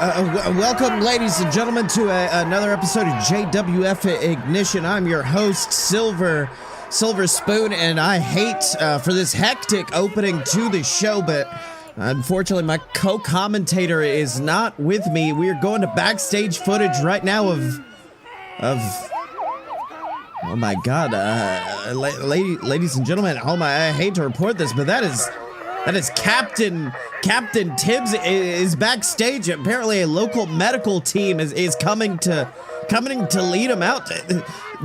Welcome, ladies and gentlemen, to another episode of JWF Ignition. I'm your host, Silver Spoon, and I hate for this hectic opening to the show, but unfortunately, my co-commentator is not with me. We are going to backstage footage right now of oh my God, ladies and gentlemen, I hate to report this, but that is Captain Tibbs is backstage. Apparently, a local medical team is coming to lead him out.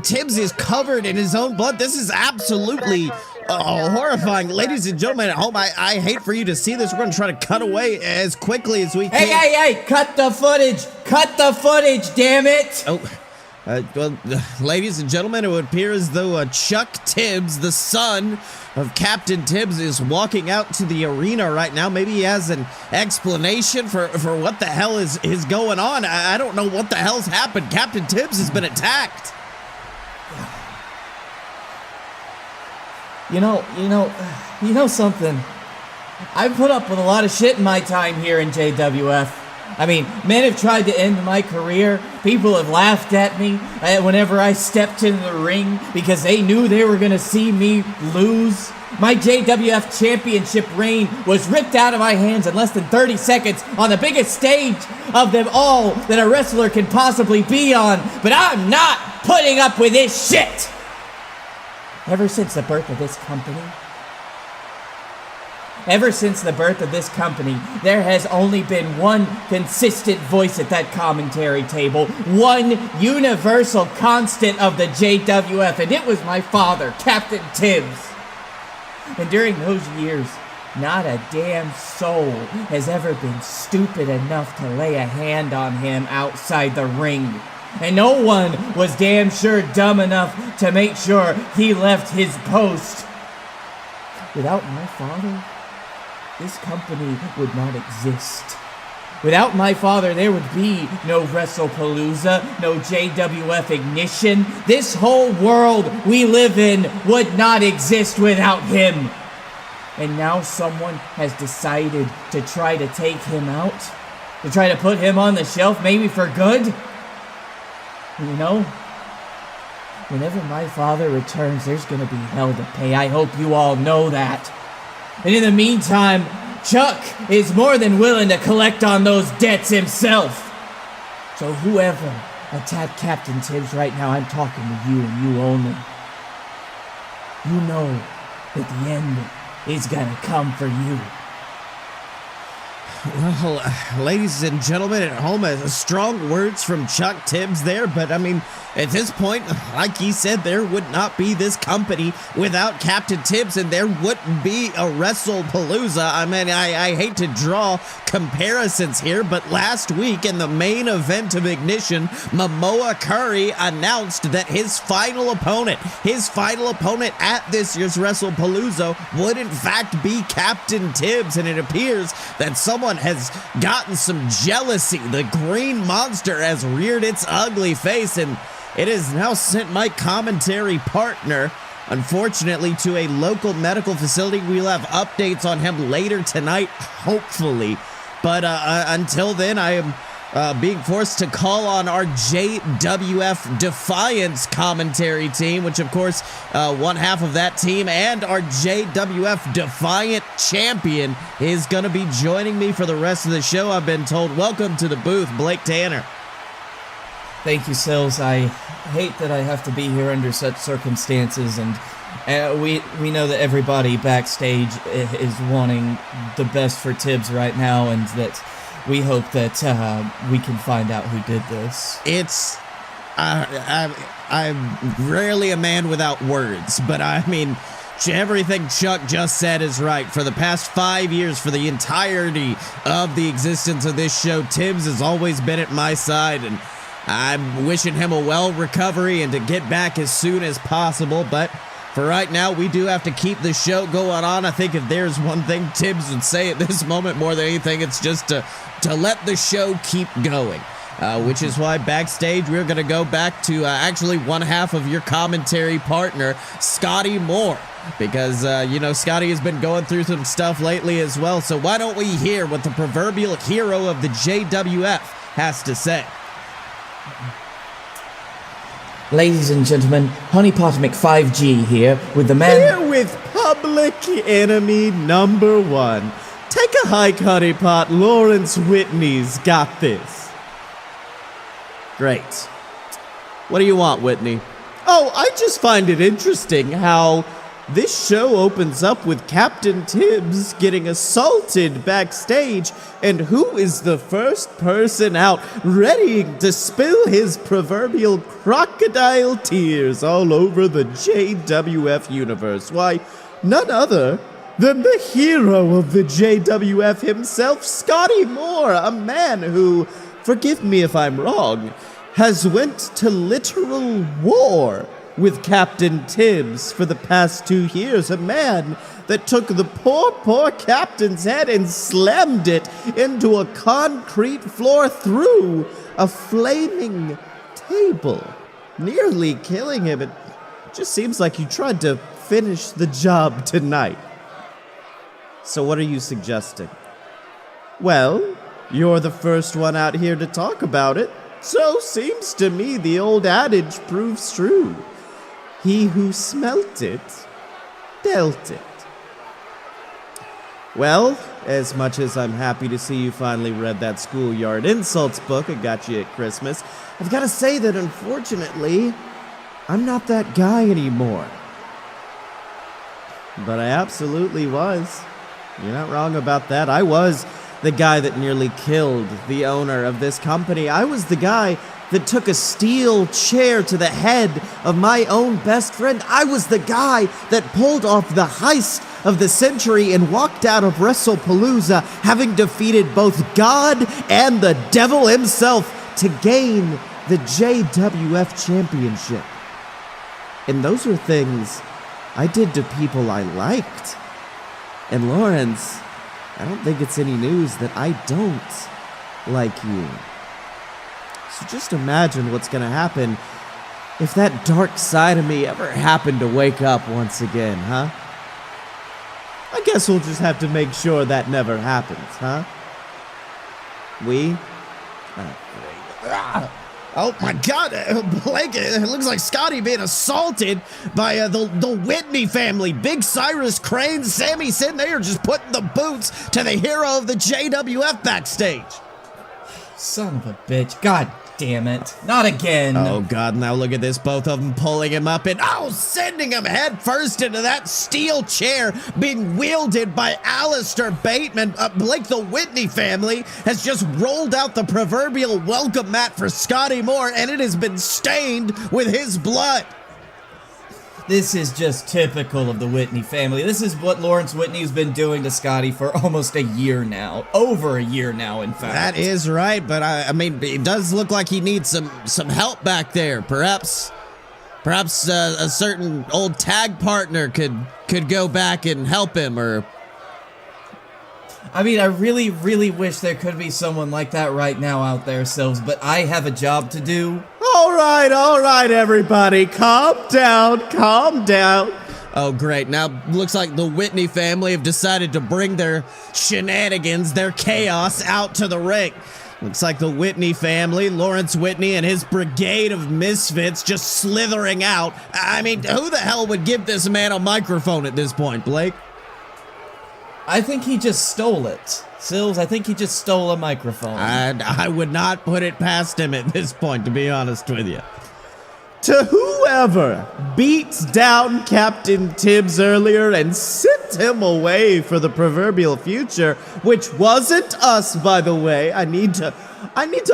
Tibbs is covered in his own blood. This is absolutely horrifying. Ladies and gentlemen at home, I hate for you to see this. We're going to try to cut away as quickly as we can. Hey, cut the footage. Cut the footage, damn it. Oh. Well, ladies and gentlemen, it would appear as though Chuck Tibbs, the son of Captain Tibbs, is walking out to the arena right now. Maybe he has an explanation for what the hell is going on. I don't know what the hell's happened. Captain Tibbs has been attacked. You know something? I've put up with a lot of shit in my time here in JWF. I mean, men have tried to end my career. People have laughed at me whenever I stepped in the ring because they knew they were going to see me lose. My JWF championship reign was ripped out of my hands in less than 30 seconds on the biggest stage of them all that a wrestler can possibly be on. But I'm not putting up with this shit! Ever since the birth of this company, there has only been one consistent voice at that commentary table, one universal constant of the JWF, and it was my father, Captain Tibbs. And during those years, not a damn soul has ever been stupid enough to lay a hand on him outside the ring. And no one was damn sure dumb enough to make sure he left his post. Without my father, this company would not exist. Without my father, there would be no Wrestlepalooza, no JWF Ignition. This whole world we live in would not exist without him. And now someone has decided to try to take him out, to try to put him on the shelf, maybe for good. You know, whenever my father returns, there's going to be hell to pay. I hope you all know that. And in the meantime, Chuck is more than willing to collect on those debts himself. So whoever attacked Captain Tibbs right now, I'm talking to you and you only. You know that the end is gonna come for you. Well, ladies and gentlemen at home, strong words from Chuck Tibbs there, but I mean, at this point, like he said, there would not be this company without Captain Tibbs, and there wouldn't be a Wrestlepalooza. I mean, I hate to draw comparisons here, but last week in the main event of Ignition, Mamoa Curry announced that his final opponent at this year's Wrestlepalooza would in fact be Captain Tibbs, and it appears that someone has gotten some jealousy. The green monster has reared its ugly face, and it has now sent my commentary partner, unfortunately, to a local medical facility. We'll have updates on him later tonight, hopefully. But until then, I am being forced to call on our JWF Defiance commentary team, which, of course, one half of that team and our JWF Defiant champion is going to be joining me for the rest of the show, I've been told. Welcome to the booth, Blake Tanner. Thank you, Sills. I hate that I have to be here under such circumstances, and we know that everybody backstage is wanting the best for Tibbs right now, and that we hope that we can find out who did this. I'm rarely a man without words, but I mean, everything Chuck just said is right. For the past 5 years, for the entirety of the existence of this show, Tibbs has always been at my side, and I'm wishing him a well recovery and to get back as soon as possible. But for right now, we do have to keep the show going on. I think if there's one thing Tibbs would say at this moment more than anything, it's just to let the show keep going. which is why backstage we're going to go back to actually one half of your commentary partner, Scottye Moore, because, Scottye has been going through some stuff lately as well. So why don't we hear what the proverbial hero of the JWF has to say? Ladies and gentlemen, Honeypot Mc5G here with the man... Here with public enemy number one. Take a hike, Honeypot. Lawrence Whitney's got this. Great. What do you want, Whitney? Oh, I just find it interesting how this show opens up with Captain Tibbs getting assaulted backstage, and who is the first person out ready to spill his proverbial crocodile tears all over the JWF universe? Why, none other than the hero of the JWF himself, Scottye Moore, a man who, forgive me if I'm wrong, has went to literal war with Captain Tibbs for the past 2 years, a man that took the poor captain's head and slammed it into a concrete floor through a flaming table, nearly killing him. It just seems like you tried to finish the job tonight. So what are you suggesting? Well, you're the first one out here to talk about it, so seems to me the old adage proves true. He who smelt it, dealt it. Well, as much as I'm happy to see you finally read that schoolyard insults book I got you at Christmas, I've got to say that unfortunately, I'm not that guy anymore. But I absolutely was. You're not wrong about that. I was the guy that nearly killed the owner of this company. I was the guy that took a steel chair to the head of my own best friend. I was the guy that pulled off the heist of the century and walked out of Wrestlepalooza having defeated both God and the devil himself to gain the JWF championship. And those are things I did to people I liked. And Lawrence, I don't think it's any news that I don't like you. So just imagine what's going to happen if that dark side of me ever happened to wake up once again, huh? I guess we'll just have to make sure that never happens, huh? Oh my God, Blake, it looks like Scottye being assaulted by the Whitney family. Big Cyrus Crane, Sammy Sin, they are just putting the boots to the hero of the JWF backstage. Son of a bitch. God damn it. Not again. Oh God, now look at this. Both of them pulling him up and sending him head first into that steel chair being wielded by Alistair Bateman. Blake, the Whitney family has just rolled out the proverbial welcome mat for Scottye Moore, and it has been stained with his blood. This is just typical of the Whitney family. This is what Lawrence Whitney's been doing to Scottye for almost a year now. Over a year now, in fact. That is right, but I mean, it does look like he needs some help back there. Perhaps a certain old tag partner could go back and help him, or... I mean, I really, really wish there could be someone like that right now out there, Silves, but I have a job to do. All right, everybody. Calm down. Oh, great. Now, looks like the Whitney family have decided to bring their shenanigans, their chaos, out to the ring. Looks like the Whitney family, Lawrence Whitney and his brigade of misfits just slithering out. I mean, who the hell would give this man a microphone at this point, Blake? I think he just stole it. Sills, I think he just stole a microphone. I would not put it past him at this point, to be honest with you. To whoever beats down Captain Tibbs earlier and sent him away for the proverbial future, which wasn't us, by the way, I need to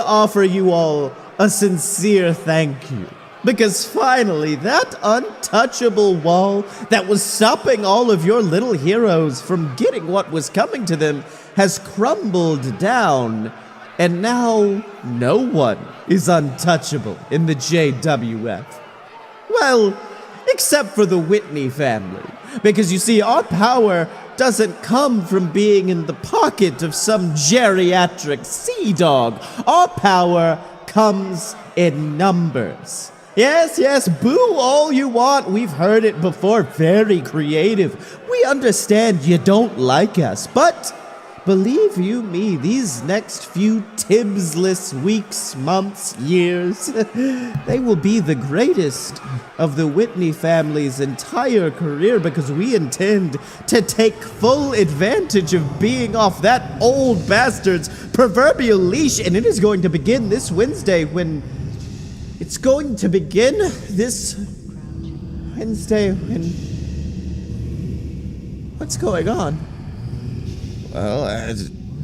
offer you all a sincere thank you. Because finally, that untouchable wall that was stopping all of your little heroes from getting what was coming to them has crumbled down, and now no one is untouchable in the JWF. Well, except for the Whitney family. Because you see, our power doesn't come from being in the pocket of some geriatric sea dog. Our power comes in numbers. Yes, yes, boo all you want. We've heard it before. Very creative. We understand you don't like us, but believe you me, these next few Tibbs-less weeks, months, years, they will be the greatest of the Whitney family's entire career, because we intend to take full advantage of being off that old bastard's proverbial leash, and it is going to begin this Wednesday when... It's going to begin this Wednesday when... What's going on? Well,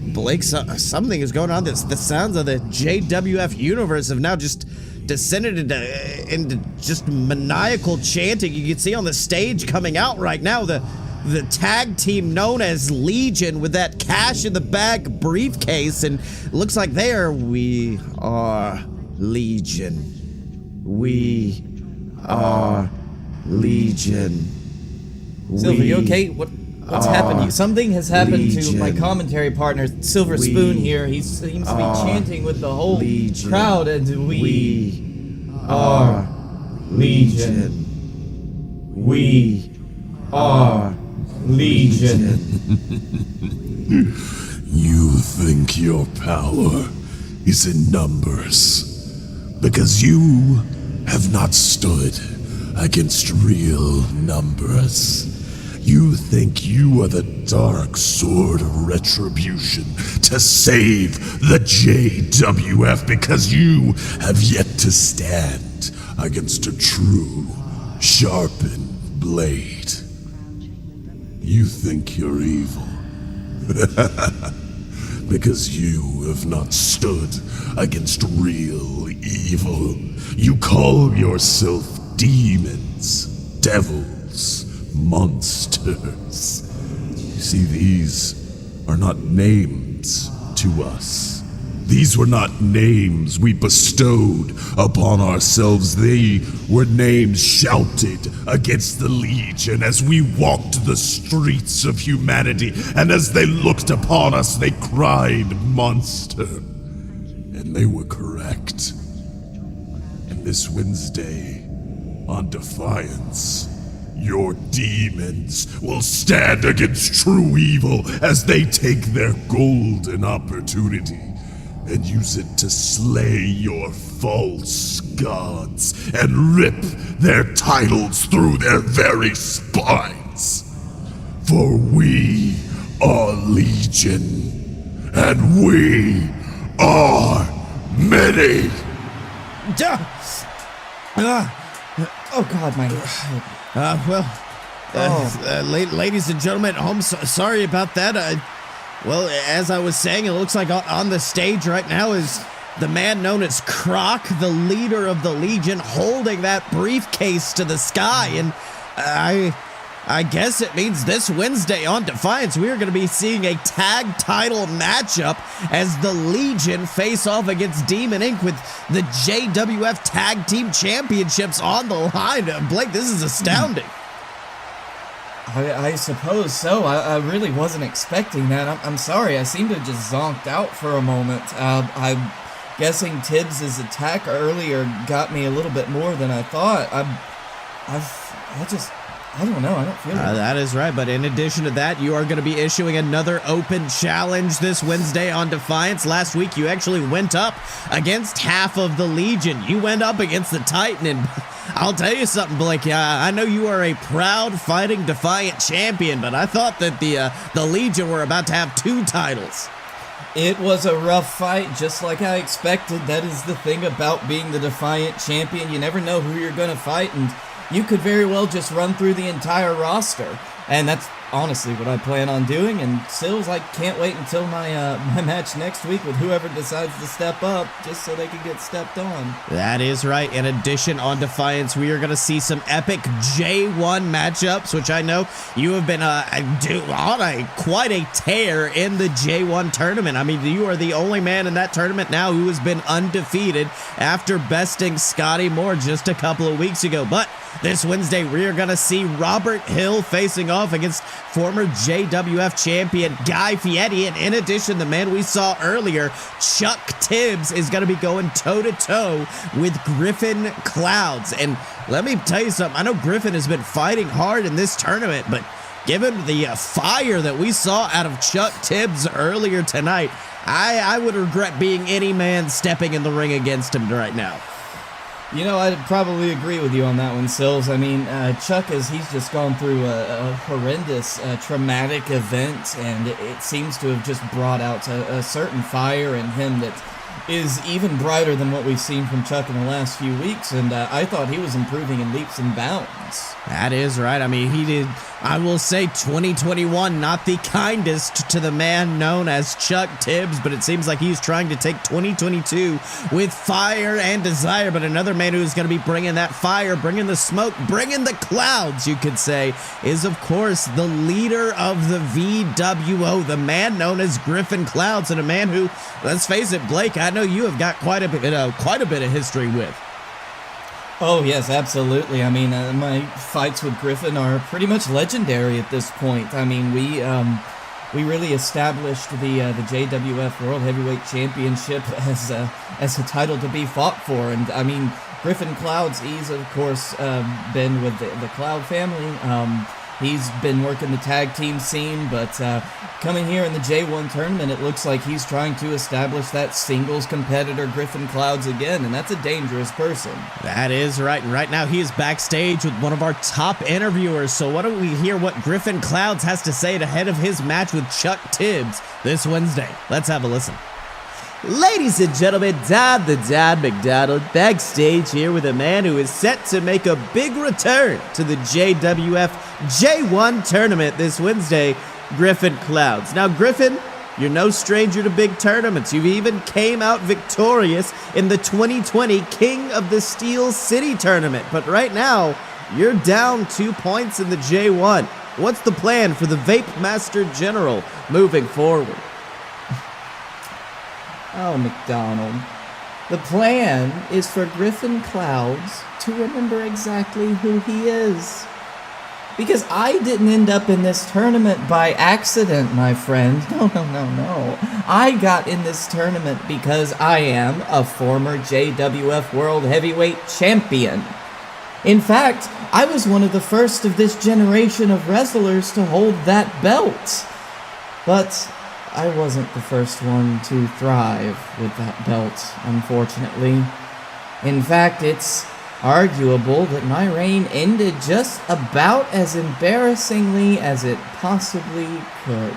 Blake, something is going on. The sounds of the JWF universe have now just descended into just maniacal chanting. You can see on the stage coming out right now the tag team known as Legion with that cash in the bag briefcase, and it looks like we are Legion. We are Legion. Silver, you okay? What's happened to you? Something has happened Legion. to my commentary partner, Silver Spoon here. He seems to be chanting with the whole crowd, and we are Legion. We are Legion. You think your power is in numbers, because you have not stood against real numbers. You think you are the dark sword of retribution to save the JWF, because you have yet to stand against a true, sharpened blade. You think you're evil. Because you have not stood against real evil. You call yourself demons, devils, monsters. You see, these are not names to us. These were not names we bestowed upon ourselves. They were names shouted against the Legion as we walked the streets of humanity, and as they looked upon us, they cried, "Monster." And they were correct. And this Wednesday, on Defiance, your demons will stand against true evil as they take their golden opportunity and use it to slay your false gods and rip their titles through their very spines. For we are Legion, and we are many. Oh God, my head. Ladies and gentlemen at home, sorry about that. Well, as I was saying, it looks like on the stage right now is the man known as Croc, the leader of the Legion, holding that briefcase to the sky. And I guess it means this Wednesday on Defiance, we are going to be seeing a tag title matchup as the Legion face off against Demon Inc. with the JWF Tag Team Championships on the line. Blake, this is astounding. I suppose so. I really wasn't expecting that. I'm sorry. I seem to have just zonked out for a moment. I'm guessing Tibbs' attack earlier got me a little bit more than I thought. I don't know. I don't feel it. That is right. But in addition to that, you are going to be issuing another open challenge this Wednesday on Defiance. Last week, you actually went up against half of the Legion. You went up against the Titan, and I'll tell you something, Blake. I know you are a proud fighting Defiant champion, but I thought that the Legion were about to have 2 titles. It was a rough fight, just like I expected. That is the thing about being the Defiant champion. You never know who you're going to fight, and you could very well just run through the entire roster. And that's honestly what I plan on doing. And Sills, I can't wait until my match next week with whoever decides to step up, just so they can get stepped on. That is right. In addition, on Defiance, we are going to see some epic J1 matchups, which I know you have been on quite a tear in the J1 tournament. I mean, you are the only man in that tournament now who has been undefeated after besting Scottye Moore just a couple of weeks ago. But this Wednesday, we are going to see Robert Hill facing off against former JWF champion Guy Fieri, and in addition, the man we saw earlier, Chuck Tibbs, is going to be going toe-to-toe with Griffin Clouds. And let me tell you something, I know Griffin has been fighting hard in this tournament, but given the fire that we saw out of Chuck Tibbs earlier tonight, I would regret being any man stepping in the ring against him right now. You know, I'd probably agree with you on that one, Sills. I mean, Chuck, he's just gone through a horrendous, traumatic event, and it seems to have just brought out a certain fire in him that is even brighter than what we've seen from Chuck in the last few weeks, and I thought he was improving in leaps and bounds. That is right. I mean, he did, I will say, 2021, not the kindest to the man known as Chuck Tibbs, but it seems like he's trying to take 2022 with fire and desire. But another man who's going to be bringing that fire, bringing the smoke, bringing the clouds, you could say, is, of course, the leader of the VWO, the man known as Griffin Clouds, and a man who, let's face it, Blake, I know you have got quite a bit of history with. Oh, yes, absolutely. I mean, my fights with Griffin are pretty much legendary at this point. I mean, we really established the JWF World Heavyweight Championship as a title to be fought for. And, I mean, Griffin Clouds, he's, of course, been with the Cloud family. He's been working the tag team scene, but coming here in the J1 tournament, it looks like he's trying to establish that singles competitor Griffin Clouds again, and that's a dangerous person. That is right, and right now he is backstage with one of our top interviewers, so why don't we hear what Griffin Clouds has to say ahead of his match with Chuck Tibbs this Wednesday. Let's have a listen. Ladies and gentlemen, Dad the Dad McDonald backstage here with a man who is set to make a big return to the JWF J1 tournament this Wednesday, Griffin Clouds. Now, Griffin, you're no stranger to big tournaments. You've even came out victorious in the 2020 King of the Steel City tournament. But right now, you're down 2 points in the J1. What's the plan for the Vape Master General moving forward? Oh, McDonald. The plan is for Griffin Clouds to remember exactly who he is. Because I didn't end up in this tournament by accident, my friend. No. I got in this tournament because I am a former JWF World Heavyweight Champion. In fact, I was one of the first of this generation of wrestlers to hold that belt. But I wasn't the first one to thrive with that belt, unfortunately. In fact, it's arguable that my reign ended just about as embarrassingly as it possibly could.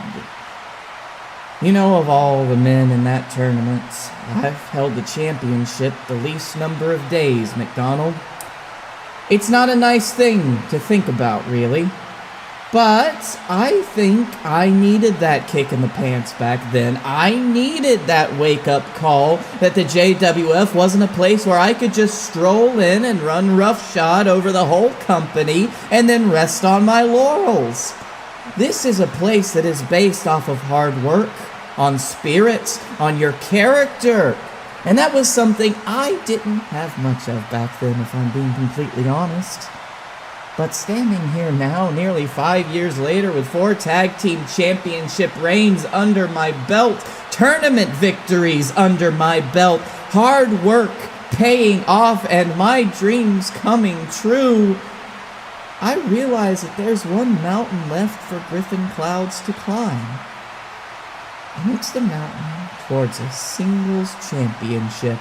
You know, of all the men in that tournament, I've held the championship the least number of days, McDonald. It's not a nice thing to think about, really. But I think I needed that kick in the pants back then. I needed that wake-up call that the JWF wasn't a place where I could just stroll in and run roughshod over the whole company and then rest on my laurels. This is a place that is based off of hard work, on spirit, on your character. And that was something I didn't have much of back then, if I'm being completely honest. But standing here now, nearly 5 years later, with 4 tag team championship reigns under my belt, tournament victories under my belt, hard work paying off, and my dreams coming true, I realize that there's one mountain left for Griffin Clouds to climb. And it's the mountain towards a singles championship.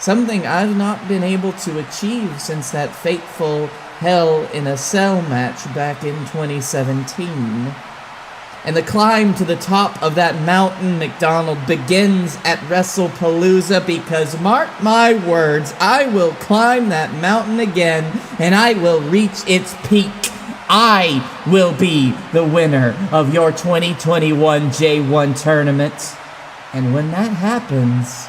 Something I've not been able to achieve since that fateful Hell in a Cell match back in 2017. And the climb to the top of that mountain, McDonald, begins at Wrestlepalooza, because mark my words, I will climb that mountain again and I will reach its peak. I will be the winner of your 2021 J1 tournament. And when that happens,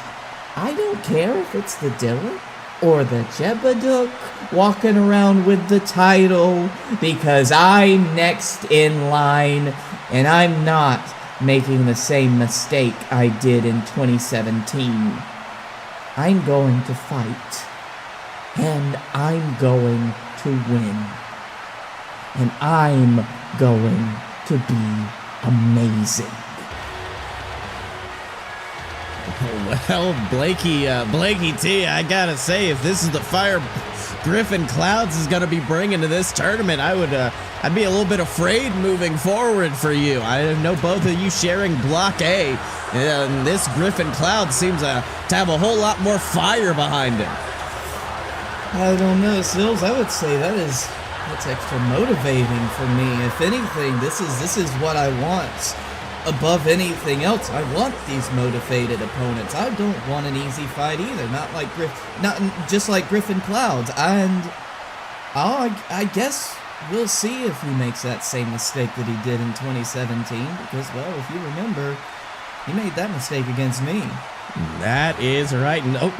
I don't care if it's the Dilla or the Jebeduk walking around with the title, because I'm next in line, and I'm not making the same mistake I did in 2017. I'm going to fight, and I'm going to win. And I'm going to be amazing. Well, Blakey T, I gotta say, if this is the fire Griffin Clouds is gonna be bringing to this tournament, I'd be a little bit afraid moving forward for you. I know both of you sharing Block A, and this Griffin Clouds seems to have a whole lot more fire behind it. I don't know, Sills. I would say that's extra motivating for me. If anything, this is what I want. Above anything else, I want these motivated opponents. I don't want an easy fight either. Not just like Griffin Clouds. And I guess we'll see if he makes that same mistake that he did in 2017. Because, well, if you remember, he made that mistake against me. That is right. No.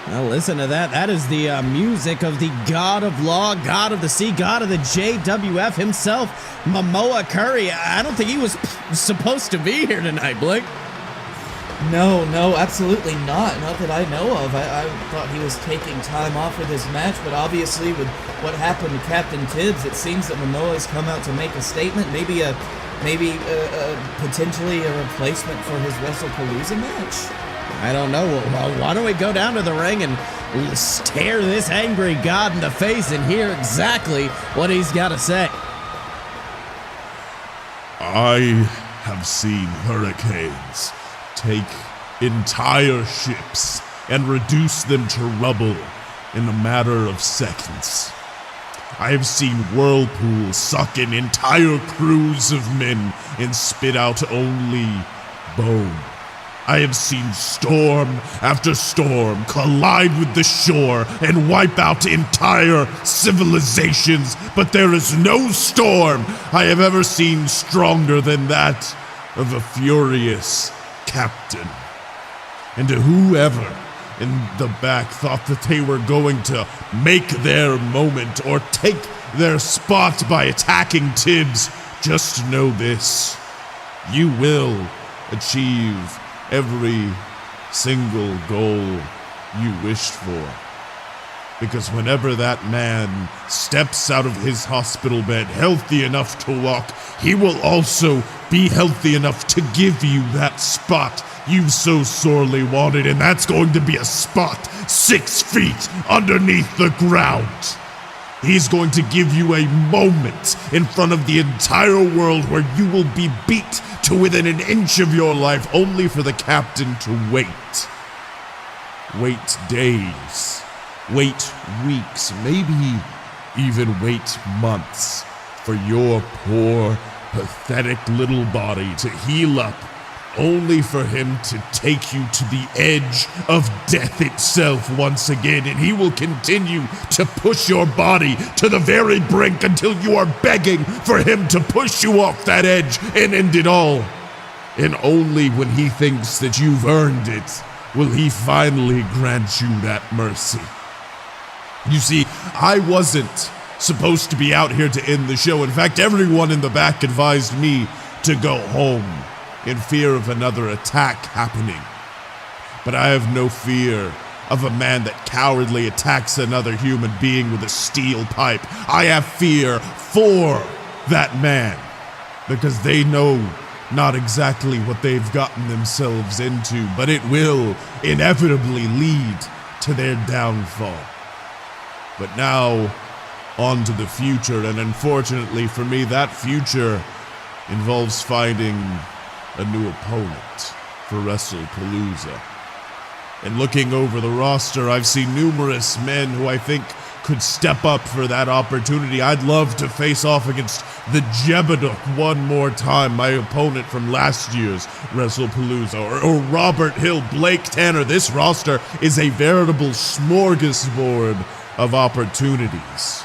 Well, listen to that. That is the music of the God of Law, God of the Sea, God of the JWF himself, Mamoa Curry. I don't think he was supposed to be here tonight, Blake. No, absolutely not. Not that I know of. I thought he was taking time off for this match, but obviously with what happened to Captain Tibbs, it seems that Mamoa has come out to make a statement, maybe potentially a replacement for his Wrestlepalooza match. I don't know. Well, why don't we go down to the ring and stare this angry God in the face and hear exactly what he's got to say. I have seen hurricanes take entire ships and reduce them to rubble in a matter of seconds. I have seen whirlpools suck in entire crews of men and spit out only bone. I have seen storm after storm collide with the shore and wipe out entire civilizations, but there is no storm I have ever seen stronger than that of a furious captain. And to whoever in the back thought that they were going to make their moment or take their spot by attacking Tibbs, just know this: you will achieve every single goal you wished for. Because whenever that man steps out of his hospital bed healthy enough to walk, he will also be healthy enough to give you that spot you've so sorely wanted, and that's going to be a spot 6 feet underneath the ground. He's going to give you a moment in front of the entire world where you will be beat to within an inch of your life, only for the captain to wait. Wait days, wait weeks, maybe even wait months for your poor, pathetic little body to heal up, only for him to take you to the edge of death itself once again, and he will continue to push your body to the very brink until you are begging for him to push you off that edge and end it all. And only when he thinks that you've earned it will he finally grant you that mercy. You see, I wasn't supposed to be out here to end the show. In fact, everyone in the back advised me to go home in fear of another attack happening. But I have no fear of a man that cowardly attacks another human being with a steel pipe. I have fear for that man, because they know not exactly what they've gotten themselves into, but it will inevitably lead to their downfall. But now, on to the future, and unfortunately for me, that future involves finding a new opponent for Wrestlepalooza. And looking over the roster, I've seen numerous men who I think could step up for that opportunity. I'd love to face off against the Jebedick one more time, my opponent from last year's Wrestlepalooza, or Robert Hill, Blake Tanner. This roster is a veritable smorgasbord of opportunities.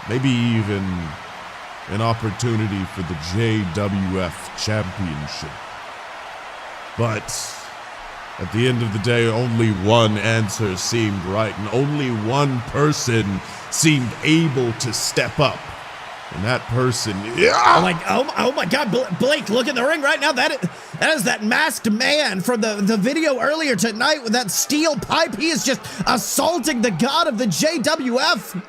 Maybe even an opportunity for the JWF Championship. But at the end of the day, only one answer seemed right, and only one person seemed able to step up. And that person, Oh my God, Blake, look in the ring right now. That is that masked man from the video earlier tonight with that steel pipe. He is just assaulting the God of the JWF.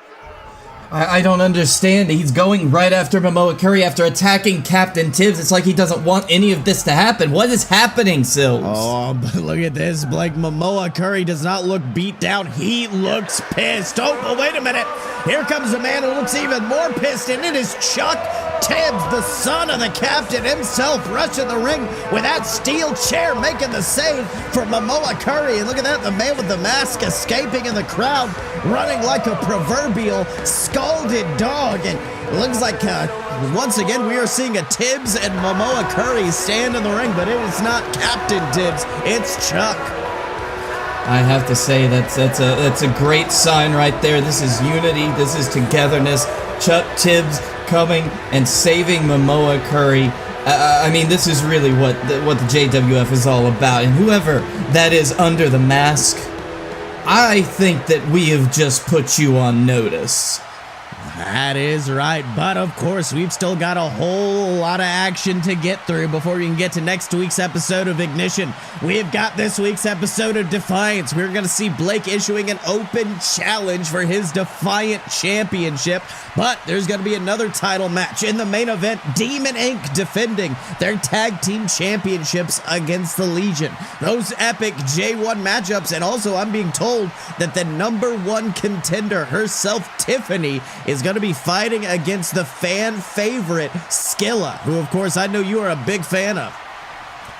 I don't understand. He's going right after Mamoa Curry after attacking Captain Tibbs. It's like he doesn't want any of this to happen. What is happening, Sills? Oh, but look at this, Blake. Mamoa Curry does not look beat down. He looks pissed. Oh, but wait a minute. Here comes a man who looks even more pissed, and it is Chuck Tibbs, the son of the captain himself, rushing the ring with that steel chair, making the save for Mamoa Curry. And look at that, the man with the mask escaping in the crowd, running like a proverbial scalded dog. And it looks like once again we are seeing a Tibbs and Mamoa Curry stand in the ring, but it is not Captain Tibbs, it's Chuck. I have to say that's a great sign right there. This is unity. This is togetherness. Chuck Tibbs coming and saving Mamoa Curry. I mean, this is really what the JWF is all about. And whoever that is under the mask, I think that we have just put you on notice. That is right, but of course we've still got a whole lot of action to get through before we can get to next week's episode of Ignition. We've got this week's episode of Defiance. We're going to see Blake issuing an open challenge for his Defiant Championship, but there's going to be another title match in the main event. Demon Inc. defending their tag team championships against the Legion. Those epic J1 matchups, and also I'm being told that the #1 contender herself, Tiffany, is going to be fighting against the fan favorite Skilla, who of course I know you are a big fan of.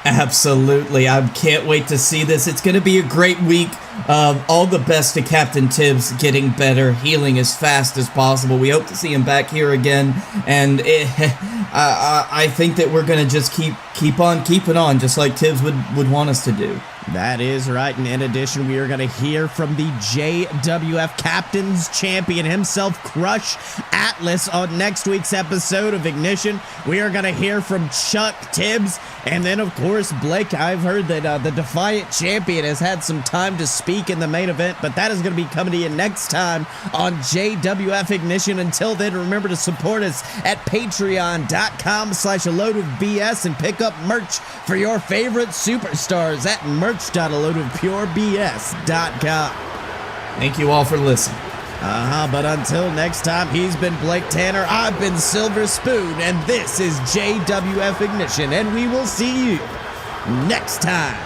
Absolutely. I can't wait to see this. It's going to be a great week. All the best to Captain Tibbs, getting better, healing as fast as possible. We hope to see him back here again, and I think that we're going to just keep on keeping on, just like Tibbs would want us to do. That is right, and in addition, we are going to hear from the JWF Captain's Champion himself, Crush Atlas, on next week's episode of Ignition. We are going to hear from Chuck Tibbs, and then, of course, Blake, I've heard that the Defiant Champion has had some time to speak in the main event, but that is going to be coming to you next time on JWF Ignition. Until then, remember to support us at patreon.com/aloadofbs and pick up merch for your favorite superstars at merch.aloadofpurebs.com. Thank you all for listening. But until next time, he's been Blake Tanner, I've been Silver Spoon, and this is JWF Ignition, and we will see you next time.